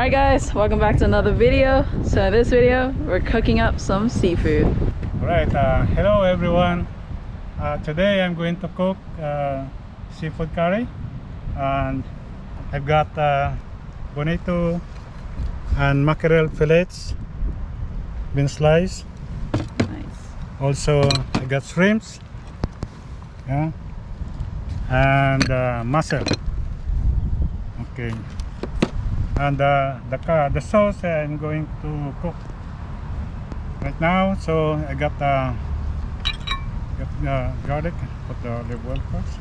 Alright guys, welcome back to another video. So in this video, we're cooking up some seafood. Alright, hello everyone. Today I'm going to cook seafood curry, and I've got bonito and mackerel fillets been sliced. Nice. Also I got shrimps, yeah, and mussel. Okay, and the sauce I'm going to cook right now. So I got garlic. Put the olive oil first.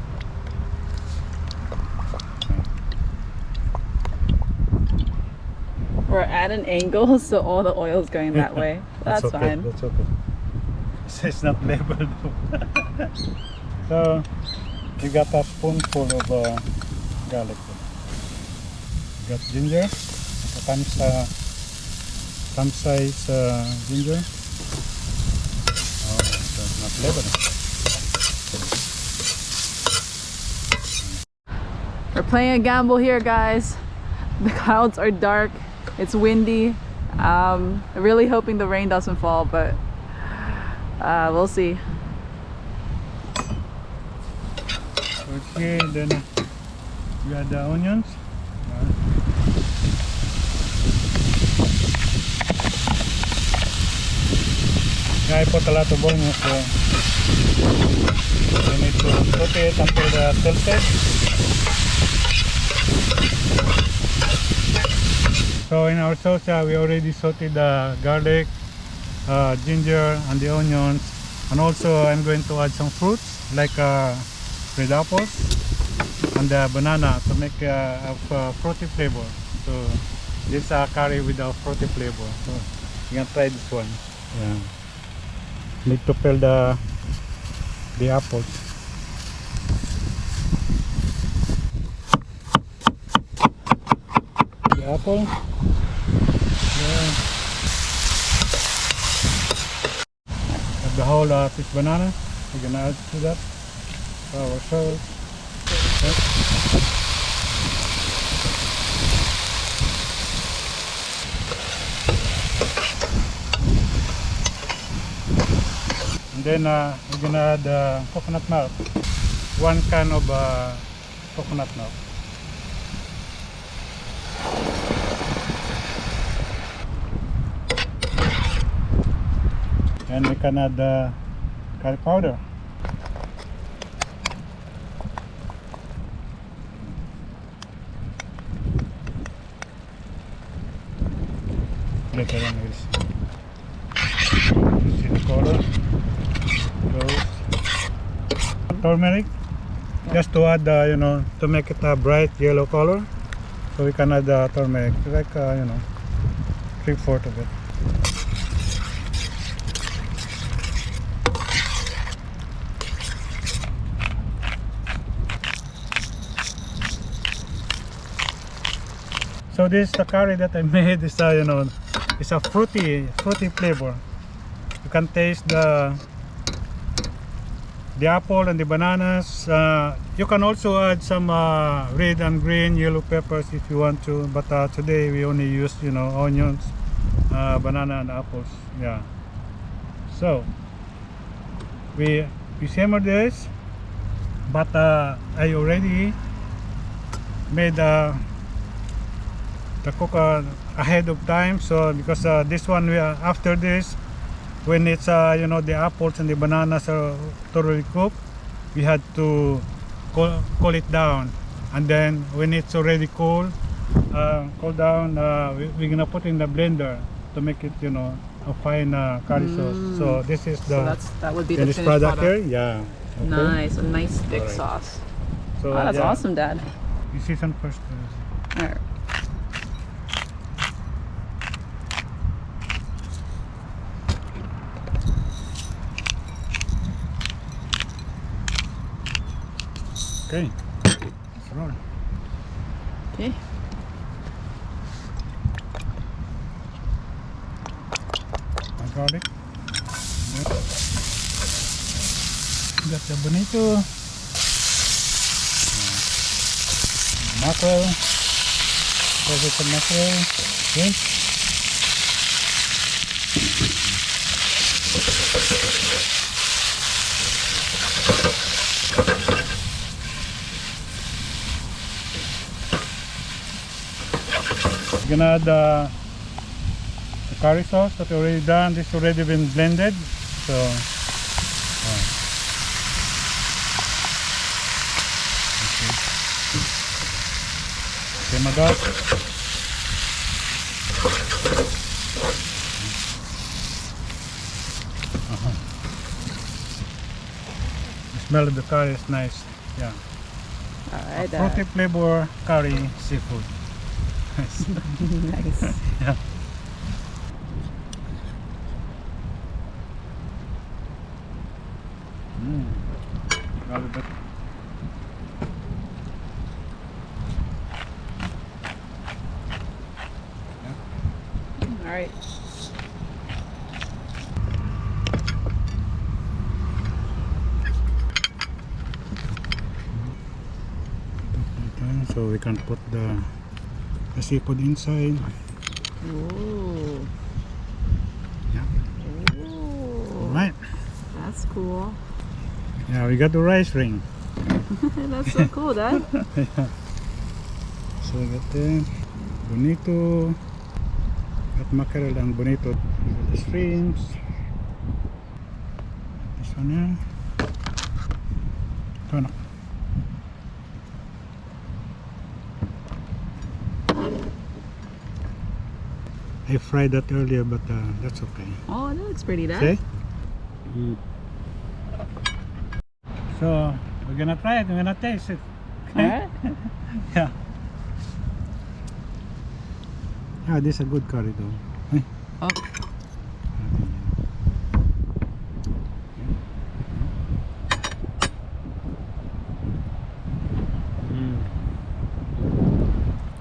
We're at an angle, so all the oil's going that way. That's okay, fine. That's okay. It's not labeled. So you got a spoonful of garlic. You got ginger, thumb size ginger. Oh, that's not labeled. We're playing a gamble here, guys. The clouds are dark. It's windy. Really hoping the rain doesn't fall, but we'll see. Okay, then you add the onions. I put a lot of onions, so you need to saute it until the tilted. So in our sauce, we already sauteed the garlic, ginger, and the onions, and also I'm going to add some fruits like red apples and the banana to make a fruity flavor. So this curry with a fruity flavor. So you can try this one. Yeah. Need to peel the apples. The apple. Yeah. The whole piece banana. We're gonna add to that. Our sauce. And then we're gonna add coconut milk. 1 can of coconut milk. And we can add curry powder. Later on we'll see the color. Turmeric, just to add you know, to make it a bright yellow color. So we can add turmeric, like you know, 3/4 of it. So this the curry that I made is you know, it's a fruity flavor. You can taste the apple and the bananas. You can also add some red and green yellow peppers if you want to, but today we only use, you know, onions, banana and apples. Yeah. So we simmer this, but I already made the cook ahead of time. So because this one after this, when it's you know, the apples and the bananas are thoroughly cooked, we had to cool it down, and then when it's already cool down, we're gonna put in the blender to make it, you know, a fine curry sauce. So this is the that would be the finished finished product here. Yeah. Okay. Nice, a nice thick sauce. So Oh, that's yeah. awesome, Dad. You season first. All right. Okay, let's roll. Okay. Garlic. Got the bonito, mackerel, Process some mackerel. Okay. We're gonna add the curry sauce that we already done. This already been blended, so okay, my dog. The smell of the curry is nice. Yeah. Alright, Fruity flavor curry seafood. nice. Yeah. A little bit. Alright. So we can put the seafood inside. Ooh. Yeah. Ooh. Right. That's cool. Yeah, we got the rice ring. That's so cool, Dad. Yeah. So we got the bonito, got mackerel and bonito. We got the shrimps. This one here. Ito na. I fried that earlier, but that's okay. Oh, that looks pretty, Dad. See? So we're gonna try it. We're gonna taste it. Okay? Alright. Yeah. Yeah, this is a good curry though. Eh? Oh.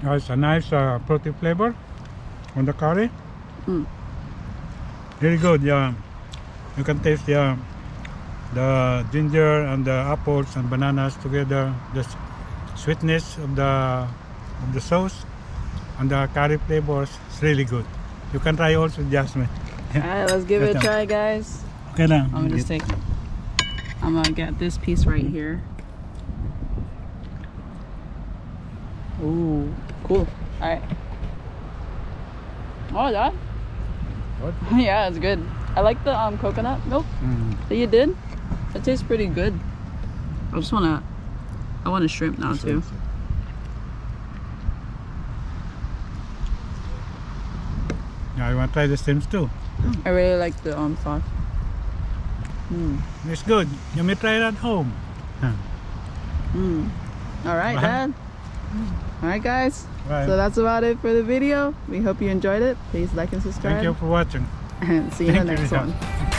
Oh, it's a nice fruity flavor on the curry. Mm. Very good. Yeah, you can taste the ginger and the apples and bananas together. The sweetness of the sauce and the curry flavors. It's really good. You can try also, Jasmine. Alright, let's give it a Yes, try, guys. Okay lang. I'm gonna get this piece right here. Ooh, cool. Alright. Oh, that? What? Yeah, it's good. I like the coconut milk that you did. It tastes pretty good. I want a shrimp now too. Yeah, you want to try the shrimps too? I really like the sauce. It's good. You may try it at home. Alright, Right. Dad. Alright, guys. Right. So that's about it for the video. We hope you enjoyed it. Please like and subscribe. Thank you for watching. And see you in the Thank you, next yeah. one.